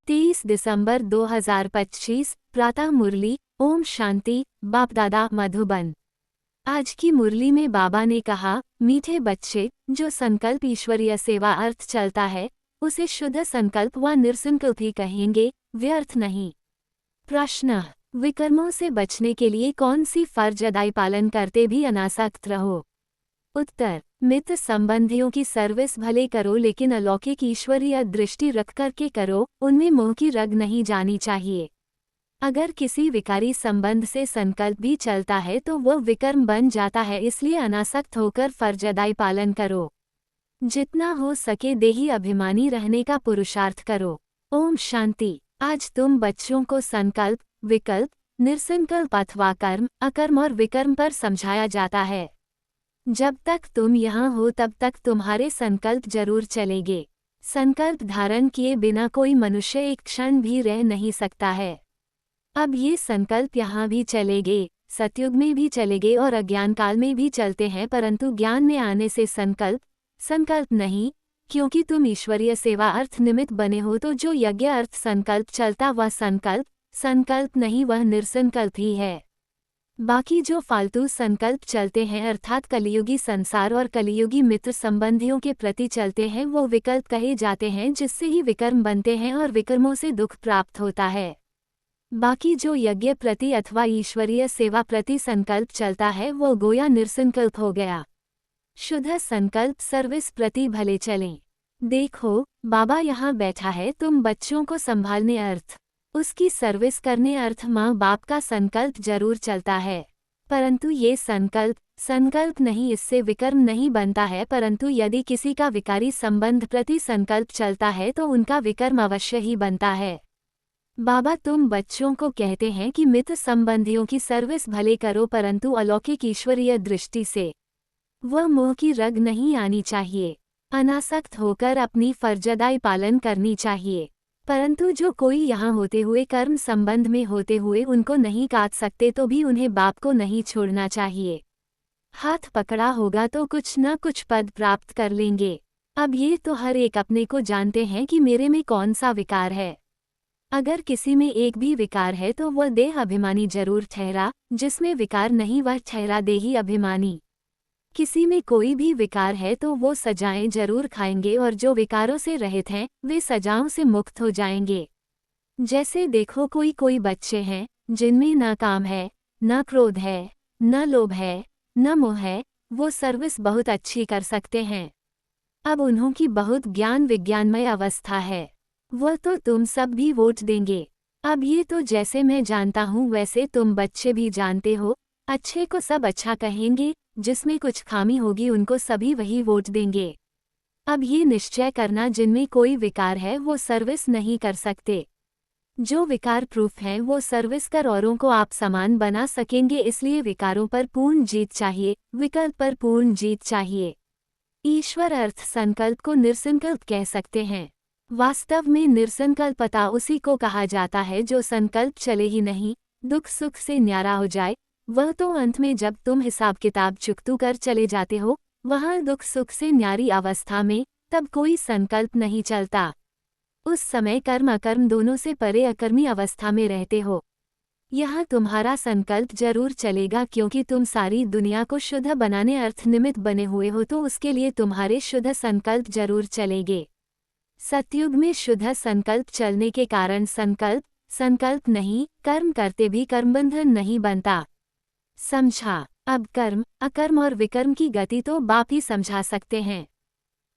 23 दिसंबर 2025 प्रातः मुरली। ओम शांति। बाप दादा मधुबन। आज की मुरली में बाबा ने कहा, मीठे बच्चे, जो संकल्प ईश्वरीय सेवा अर्थ चलता है उसे शुद्ध संकल्प व निर्संकल्प ही कहेंगे, व्यर्थ नहीं। प्रश्न, विकर्मों से बचने के लिए कौन सी फर्ज अदाई पालन करते भी अनासक्त रहो? उत्तर, मित्र संबंधियों की सर्विस भले करो लेकिन अलौकिक ईश्वरीय दृष्टि रख कर के करो, उनमें मोह की रग नहीं जानी चाहिए। अगर किसी विकारी संबंध से संकल्प भी चलता है तो वह विकर्म बन जाता है, इसलिए अनासक्त होकर फर्ज अदाई पालन करो। जितना हो सके देही अभिमानी रहने का पुरुषार्थ करो। ओम शांति। आज तुम बच्चों को संकल्प, विकल्प, निर्संकल्प अथवा कर्म, अकर्म और विकर्म पर समझाया जाता है। जब तक तुम यहाँ हो तब तक तुम्हारे संकल्प जरूर चलेंगे। संकल्प धारण किए बिना कोई मनुष्य एक क्षण भी रह नहीं सकता है। अब ये संकल्प यहाँ भी चलेंगे, सतयुग में भी चलेंगे और अज्ञान काल में भी चलते हैं, परंतु ज्ञान में आने से संकल्प नहीं, क्योंकि तुम ईश्वरीय सेवा अर्थ निमित्त बने हो। तो जो यज्ञ अर्थ संकल्प चलता वह संकल्प नहीं, वह निर्संकल्प ही है। बाकी जो फालतू संकल्प चलते हैं अर्थात कलियुगी संसार और कलियुगी मित्र संबंधियों के प्रति चलते हैं, वो विकल्प कहे जाते हैं, जिससे ही विकर्म बनते हैं और विकर्मों से दुख प्राप्त होता है। बाकी जो यज्ञ प्रति अथवा ईश्वरीय सेवा प्रति संकल्प चलता है वो गोया निर्संकल्प हो गया। शुद्ध संकल्प सर्विस प्रति भले चलें। देखो, बाबा यहाँ बैठा है, तुम बच्चों को संभालने अर्थ उसकी सर्विस करने अर्थ माँ बाप का संकल्प जरूर चलता है, परंतु ये संकल्प नहीं, इससे विकर्म नहीं बनता है। परंतु यदि किसी का विकारी संबंध प्रति संकल्प चलता है तो उनका विकर्म अवश्य ही बनता है। बाबा तुम बच्चों को कहते हैं कि मित्र संबंधियों की सर्विस भले करो, परंतु अलौकिक ईश्वरीय दृष्टि से वह मोह की रग नहीं आनी चाहिए। अनासक्त होकर अपनी फर्जदाई पालन करनी चाहिए। परंतु जो कोई यहाँ होते हुए कर्म संबंध में होते हुए उनको नहीं काट सकते तो भी उन्हें बाप को नहीं छोड़ना चाहिए। हाथ पकड़ा होगा तो कुछ न कुछ पद प्राप्त कर लेंगे। अब ये तो हर एक अपने को जानते हैं कि मेरे में कौन सा विकार है। अगर किसी में एक भी विकार है तो वह देह अभिमानी जरूर ठहरा, जिसमें विकार नहीं वह ठहरा देही अभिमानी। किसी में कोई भी विकार है तो वो सजाएं जरूर खाएंगे, और जो विकारों से रहित हैं वे सजाओं से मुक्त हो जाएंगे। जैसे देखो, कोई बच्चे हैं जिनमें न काम है, न क्रोध है, न लोभ है, न मोह है, वो सर्विस बहुत अच्छी कर सकते हैं। अब उन्हों की बहुत ज्ञान विज्ञानमय अवस्था है, वह तो तुम सब भी वोट देंगे। अब ये तो जैसे मैं जानता हूँ वैसे तुम बच्चे भी जानते हो। अच्छे को सब अच्छा कहेंगे, जिसमें कुछ खामी होगी उनको सभी वही वोट देंगे। अब ये निश्चय करना, जिनमें कोई विकार है वो सर्विस नहीं कर सकते। जो विकार प्रूफ हैं वो सर्विस कर औरों को आप समान बना सकेंगे। इसलिए विकारों पर पूर्ण जीत चाहिए, विकल्प पर पूर्ण जीत चाहिए। ईश्वर अर्थ संकल्प को निर्संकल्प कह सकते हैं। वास्तव में निर्संकल्पता उसी को कहा जाता है जो संकल्प चले ही नहीं, दुख सुख से न्यारा हो जाए। वह तो अंत में जब तुम हिसाब किताब चुकतू कर चले जाते हो, वहाँ दुख सुख से न्यारी अवस्था में, तब कोई संकल्प नहीं चलता। उस समय कर्म अकर्म दोनों से परे अकर्मी अवस्था में रहते हो। यहाँ तुम्हारा संकल्प जरूर चलेगा, क्योंकि तुम सारी दुनिया को शुद्ध बनाने अर्थ निमित्त बने हुए हो, तो उसके लिए तुम्हारे शुद्ध संकल्प जरूर चलेंगे। सतयुग में शुद्ध संकल्प चलने के कारण संकल्प नहीं, कर्म करते भी कर्मबंधन नहीं बनता। समझा? अब कर्म, अकर्म और विकर्म की गति तो बाप ही समझा सकते हैं।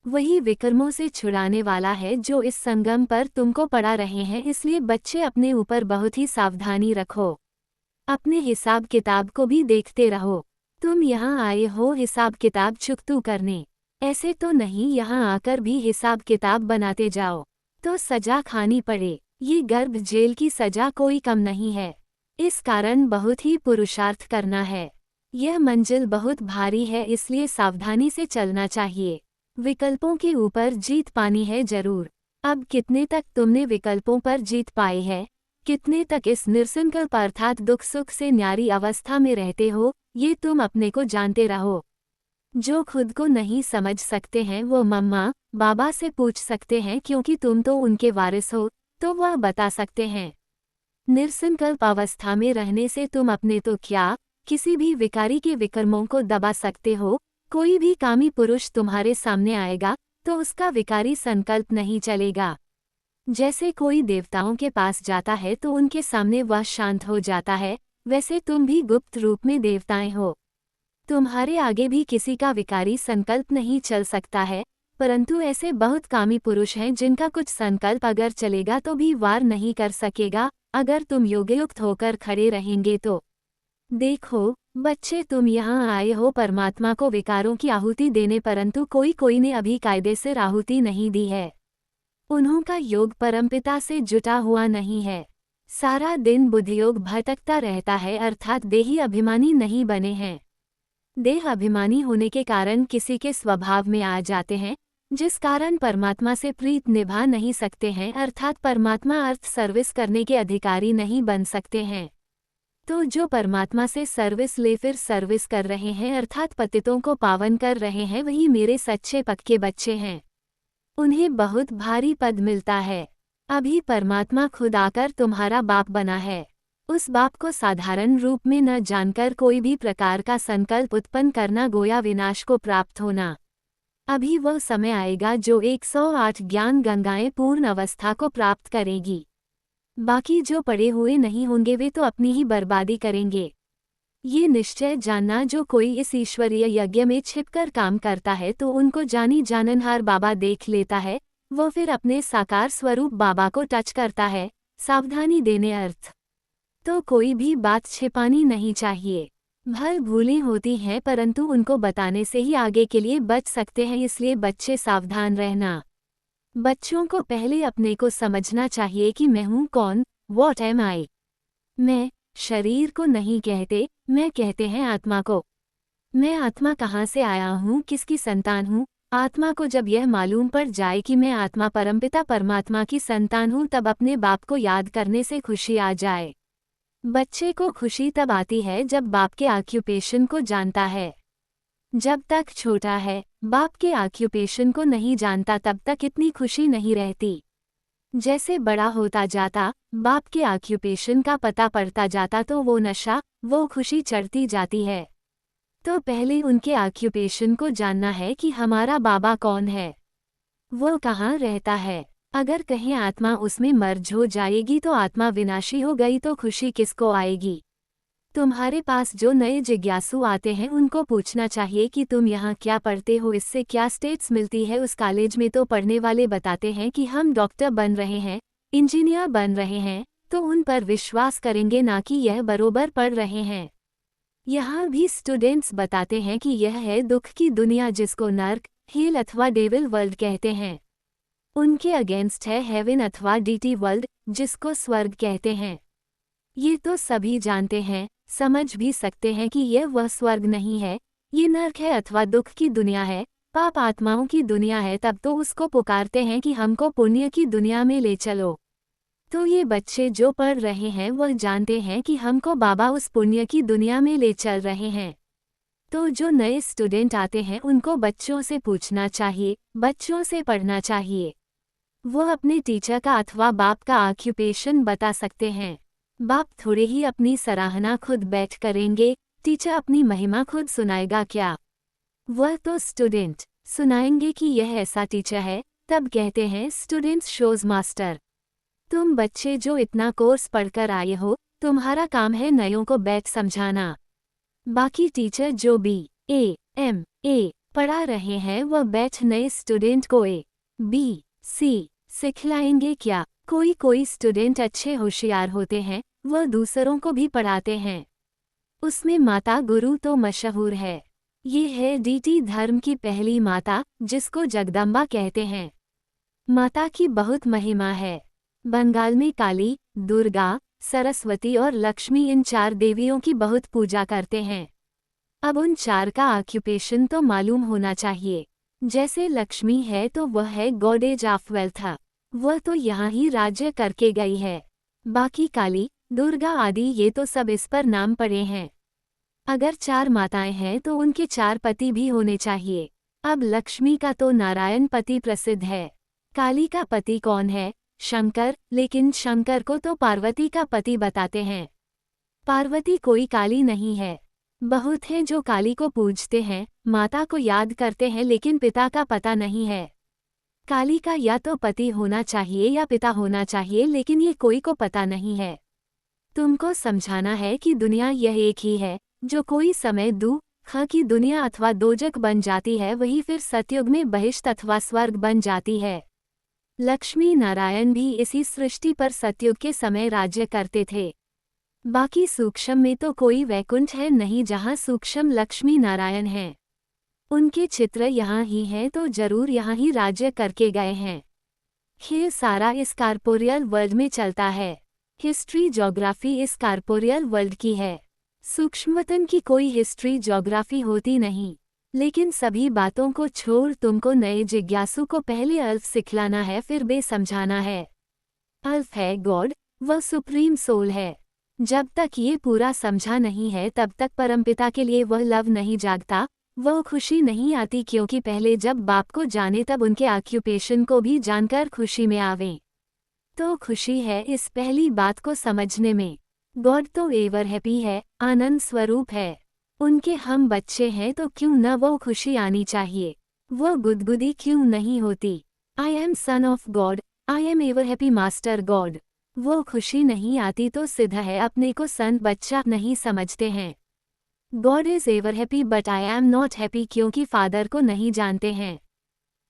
वही विकर्मों से छुड़ाने वाला है जो इस संगम पर तुमको पड़ा रहे हैं। इसलिए बच्चे अपने ऊपर बहुत ही सावधानी रखो। अपने हिसाब किताब को भी देखते रहो। तुम यहाँ आए हो हिसाब किताब चुकतू करने, ऐसे तो नहीं यहाँ आकर भी हिसाब किताब बनाते जाओ तो सजा खानी पड़े। ये गर्भ जेल की सजा कोई कम नहीं है। इस कारण बहुत ही पुरुषार्थ करना है। यह मंजिल बहुत भारी है, इसलिए सावधानी से चलना चाहिए। विकल्पों के ऊपर जीत पानी है जरूर। अब कितने तक तुमने विकल्पों पर जीत पाई है, कितने तक इस निर्संकल्प अर्थात दुख सुख से न्यारी अवस्था में रहते हो, ये तुम अपने को जानते रहो। जो खुद को नहीं समझ सकते हैं वो मम्मा बाबा से पूछ सकते हैं, क्योंकि तुम तो उनके वारिस हो। तो वह बता सकते हैं। निर्संकल्प अवस्था में रहने से तुम अपने तो क्या, किसी भी विकारी के विकर्मों को दबा सकते हो। कोई भी कामी पुरुष तुम्हारे सामने आएगा तो उसका विकारी संकल्प नहीं चलेगा। जैसे कोई देवताओं के पास जाता है तो उनके सामने वह शांत हो जाता है, वैसे तुम भी गुप्त रूप में देवताएं हो। तुम्हारे आगे भी किसी का विकारी संकल्प नहीं चल सकता है, परंतु ऐसे बहुत कामी पुरुष हैं जिनका कुछ संकल्प अगर चलेगा तो भी वार नहीं कर सकेगा, अगर तुम योगयुक्त होकर खड़े रहेंगे तो। देखो बच्चे, तुम यहाँ आए हो परमात्मा को विकारों की आहुति देने, परंतु कोई ने अभी कायदे से आहुति नहीं दी है। उन्हों का योग परमपिता से जुटा हुआ नहीं है। सारा दिन बुद्धियोग भटकता रहता है, अर्थात देही अभिमानी नहीं बने हैं। देह अभिमानी होने के कारण किसी के स्वभाव में आ जाते हैं, जिस कारण परमात्मा से प्रीत निभा नहीं सकते हैं, अर्थात परमात्मा अर्थ सर्विस करने के अधिकारी नहीं बन सकते हैं। तो जो परमात्मा से सर्विस ले फिर सर्विस कर रहे हैं, अर्थात पतितों को पावन कर रहे हैं, वही मेरे सच्चे पक्के बच्चे हैं। उन्हें बहुत भारी पद मिलता है। अभी परमात्मा खुद आकर तुम्हारा बाप बना है। उस बाप को साधारण रूप में न जानकर कोई भी प्रकार का संकल्प उत्पन्न करना गोया विनाश को प्राप्त होना। अभी वह समय आएगा जो 108 ज्ञान गंगाएं पूर्ण अवस्था को प्राप्त करेगी। बाकी जो पड़े हुए नहीं होंगे वे तो अपनी ही बर्बादी करेंगे। ये निश्चय जानना, जो कोई इस ईश्वरीय यज्ञ में छिपकर काम करता है तो उनको जानी जाननहार बाबा देख लेता है, वो फिर अपने साकार स्वरूप बाबा को टच करता है। सावधानी देने अर्थ तो कोई भी बात छिपानी नहीं चाहिए। भल भूलें होती हैं परंतु उनको बताने से ही आगे के लिए बच सकते हैं, इसलिए बच्चे सावधान रहना। बच्चों को पहले अपने को समझना चाहिए कि मैं हूँ कौन, वॉट एम आई। मैं शरीर को नहीं कहते, मैं कहते हैं आत्मा को। मैं आत्मा कहाँ से आया हूँ, किसकी संतान हूँ। आत्मा को जब यह मालूम पड़ जाए कि मैं आत्मा परमपिता परमात्मा की संतान हूँ, तब अपने बाप को याद करने से खुशी आ जाए। बच्चे को खुशी तब आती है जब बाप के ऑक्यूपेशन को जानता है। जब तक छोटा है, बाप के ऑक्यूपेशन को नहीं जानता, तब तक इतनी खुशी नहीं रहती। जैसे बड़ा होता जाता, बाप के ऑक्यूपेशन का पता पड़ता जाता तो वो नशा, वो खुशी चढ़ती जाती है। तो पहले उनके ऑक्यूपेशन को जानना है कि हमारा बाबा कौन है, वो कहाँ रहता है। अगर कहीं आत्मा उसमें मर्ज हो जाएगी तो आत्मा विनाशी हो गई तो खुशी किसको आएगी। तुम्हारे पास जो नए जिज्ञासु आते हैं उनको पूछना चाहिए कि तुम यहाँ क्या पढ़ते हो, इससे क्या स्टेट्स मिलती है। उस कॉलेज में तो पढ़ने वाले बताते हैं कि हम डॉक्टर बन रहे हैं, इंजीनियर बन रहे हैं, तो उन पर विश्वास करेंगे ना कि यह बरोबर पढ़ रहे हैं। यहाँ भी स्टूडेंट्स बताते हैं कि यह है दुख की दुनिया, जिसको नर्क, हेल अथवा डेविल वर्ल्ड कहते हैं। उनके अगेंस्ट है हेवन अथवा डीटी वर्ल्ड, जिसको स्वर्ग कहते हैं। ये तो सभी जानते हैं, समझ भी सकते हैं कि यह वह स्वर्ग नहीं है, ये नर्क है अथवा दुख की दुनिया है, पाप आत्माओं की दुनिया है। तब तो उसको पुकारते हैं कि हमको पुण्य की दुनिया में ले चलो। तो ये बच्चे जो पढ़ रहे हैं वह जानते हैं कि हमको बाबा उस पुण्य की दुनिया में ले चल रहे हैं। तो जो नए स्टूडेंट आते हैं उनको बच्चों से पूछना चाहिए, बच्चों से पढ़ना चाहिए। वो अपने टीचर का अथवा बाप का ऑक्यूपेशन बता सकते हैं। बाप थोड़े ही अपनी सराहना खुद बैठ करेंगे, टीचर अपनी महिमा खुद सुनाएगा क्या? वह तो स्टूडेंट सुनाएंगे कि यह ऐसा टीचर है, तब कहते हैं स्टूडेंट्स शोज मास्टर। तुम बच्चे जो इतना कोर्स पढ़कर आए हो, तुम्हारा काम है नयों को बैठ समझाना। बाकी टीचर जो BA, MA पढ़ा रहे हैं वह बैठ नए स्टूडेंट को A, B, C सिखलाएंगे क्या? कोई स्टूडेंट अच्छे होशियार होते हैं, वह दूसरों को भी पढ़ाते हैं। उसमें माता गुरु तो मशहूर है। ये है डीटी धर्म की पहली माता, जिसको जगदम्बा कहते हैं। माता की बहुत महिमा है। बंगाल में काली, दुर्गा, सरस्वती और लक्ष्मी, इन 4 देवियों की बहुत पूजा करते हैं। अब उन 4 का ऑक्यूपेशन तो मालूम होना चाहिए। जैसे लक्ष्मी है तो वह है गॉडेज ऑफ वेल्थ, वह तो यहाँ ही राज्य करके गई है। बाकी काली, दुर्गा आदि ये तो सब इस पर नाम पड़े हैं। अगर 4 माताएं हैं तो उनके 4 पति भी होने चाहिए। अब लक्ष्मी का तो नारायण पति प्रसिद्ध है। काली का पति कौन है? शंकर, लेकिन शंकर को तो पार्वती का पति बताते हैं। पार्वती कोई काली नहीं है। बहुत हैं जो काली को पूजते हैं, माता को याद करते हैं, लेकिन पिता का पता नहीं है। काली का या तो पति होना चाहिए या पिता होना चाहिए, लेकिन ये कोई को पता नहीं है। तुमको समझाना है कि दुनिया यह एक ही है, जो कोई समय दुख की दुनिया अथवा दोजक बन जाती है, वही फिर सतयुग में बहिष्ट अथवा स्वर्ग बन जाती है। लक्ष्मी नारायण भी इसी सृष्टि पर सतयुग के समय राज्य करते थे। बाकी सूक्ष्म में तो कोई वैकुंठ है नहीं जहाँ सूक्ष्म लक्ष्मी नारायण हैं। उनके चित्र यहाँ ही हैं तो जरूर यहाँ ही राज्य करके गए हैं। खेल सारा इस कॉर्पोरियल वर्ल्ड में चलता है। हिस्ट्री ज्योग्राफी इस कॉर्पोरियल वर्ल्ड की है। सूक्ष्मतन की कोई हिस्ट्री ज्योग्राफी होती नहीं। लेकिन सभी बातों को छोड़ तुमको नए जिज्ञासु को पहले अल्फ सिखलाना है, फिर बे समझाना है। अल्फ है गॉड, वह सुप्रीम सोल है। जब तक ये पूरा समझा नहीं है तब तक परमपिता के लिए वह लव नहीं जागता, वह खुशी नहीं आती, क्योंकि पहले जब बाप को जाने तब उनके ऑक्यूपेशन को भी जानकर खुशी में आवे। तो खुशी है इस पहली बात को समझने में। गॉड तो एवर हैप्पी है, आनंद स्वरूप है। उनके हम बच्चे हैं तो क्यों न वो खुशी आनी चाहिए, वो गुदगुदी क्यों नहीं होती। I am son of God, I am ever happy master God. वो खुशी नहीं आती तो सिद्ध है अपने को संत बच्चा नहीं समझते हैं। God is ever happy but I am not happy, क्योंकि फादर को नहीं जानते हैं।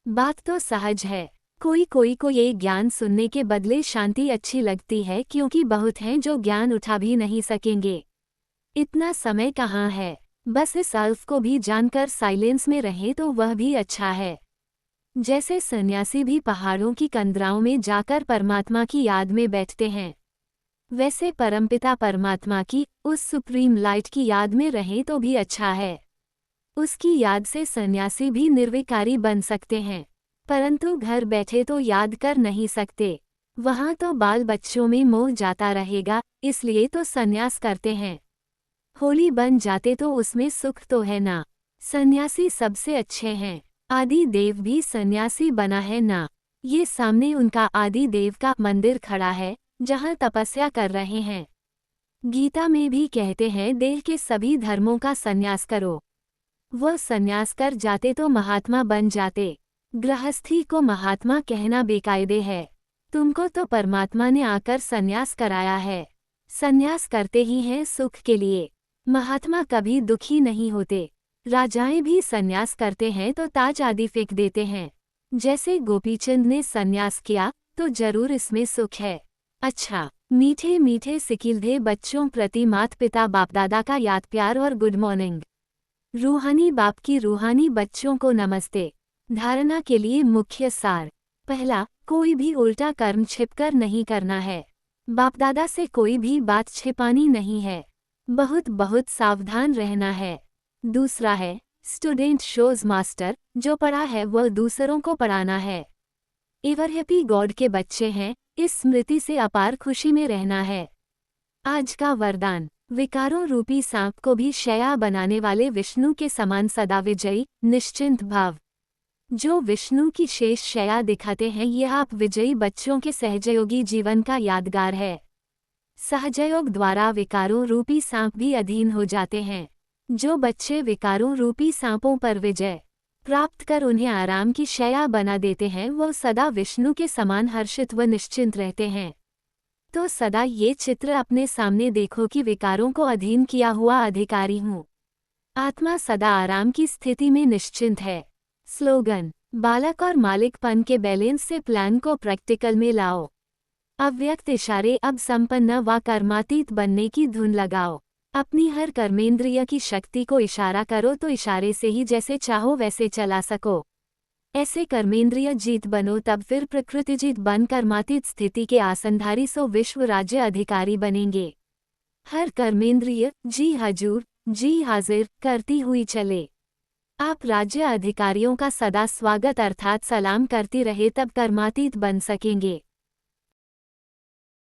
बात तो सहज है। कोई को ये ज्ञान सुनने के बदले शांति अच्छी लगती है, क्योंकि बहुत हैं जो ज्ञान उठा भी नहीं सकेंगे। इतना समय कहाँ है, बस इस अल्फ को भी जानकर साइलेंस में रहे तो वह भी अच्छा है। जैसे सन्यासी भी पहाड़ों की कंदराओं में जाकर परमात्मा की याद में बैठते हैं, वैसे परमपिता परमात्मा की उस सुप्रीम लाइट की याद में रहे तो भी अच्छा है। उसकी याद से सन्यासी भी निर्विकारी बन सकते हैं, परंतु घर बैठे तो याद कर नहीं सकते। वहाँ तो बाल बच्चों में मोह जाता रहेगा, इसलिए तो सन्यास करते हैं। होली बन जाते तो उसमें सुख तो है ना। सन्यासी सबसे अच्छे हैं। आदि देव भी सन्यासी बना है ना। ये सामने उनका आदि देव का मंदिर खड़ा है, जहाँ तपस्या कर रहे हैं। गीता में भी कहते हैं देह के सभी धर्मों का सन्यास करो। वह सन्यास कर जाते तो महात्मा बन जाते। गृहस्थी को महात्मा कहना बेकायदे है। तुमको तो परमात्मा ने आकर सन्यास कराया है। सन्यास करते ही हैं सुख के लिए। महात्मा कभी दुखी नहीं होते। राजाएं भी सन्यास करते हैं तो ताज आदि फेंक देते हैं। जैसे गोपीचंद ने सन्यास किया तो जरूर इसमें सुख है। अच्छा, मीठे मीठे सिकिलधे बच्चों प्रति माता पिता बाप दादा का याद प्यार और गुड मॉर्निंग। रूहानी बाप की रूहानी बच्चों को नमस्ते। धारणा के लिए मुख्य सार। पहला, कोई भी उल्टा कर्म छिपकर नहीं करना है। बाप दादा से कोई भी बात छिपानी नहीं है। बहुत सावधान रहना है। दूसरा है, स्टूडेंट शोज मास्टर, जो पढ़ा है वह दूसरों को पढ़ाना है। एवर हैप्पी गॉड के बच्चे हैं, इस स्मृति से अपार खुशी में रहना है। आज का वरदान, विकारों रूपी सांप को भी शया बनाने वाले विष्णु के समान सदा विजयी निश्चिंत भाव। जो विष्णु की शेष शया दिखाते हैं, यह आप विजयी बच्चों के सहजयोगी जीवन का यादगार है। सहजयोग द्वारा विकारों रूपी सांप भी अधीन हो जाते हैं। जो बच्चे विकारों रूपी सांपों पर विजय प्राप्त कर उन्हें आराम की शया बना देते हैं, वो सदा विष्णु के समान हर्षित व निश्चिंत रहते हैं। तो सदा ये चित्र अपने सामने देखो कि विकारों को अधीन किया हुआ अधिकारी हूँ। आत्मा सदा आराम की स्थिति में निश्चिंत है। स्लोगन, बालक और मालिकपन के बैलेंस से प्लान को प्रैक्टिकल में लाओ। अव्यक्त इशारे अब संपन्न व कर्मातीत बनने की धुन लगाओ। अपनी हर कर्मेंद्रिय की शक्ति को इशारा करो तो इशारे से ही जैसे चाहो वैसे चला सको। ऐसे कर्मेंद्रिय जीत बनो, तब फिर प्रकृति जीत बन कर्मातीत स्थिति के आसनधारी सो विश्व राज्य अधिकारी बनेंगे। हर कर्मेंद्रिय जी हजूर, जी हाजिर करती हुई चले। आप राज्य अधिकारियों का सदा स्वागत अर्थात सलाम करती रहे, तब कर्मातीत बन सकेंगे।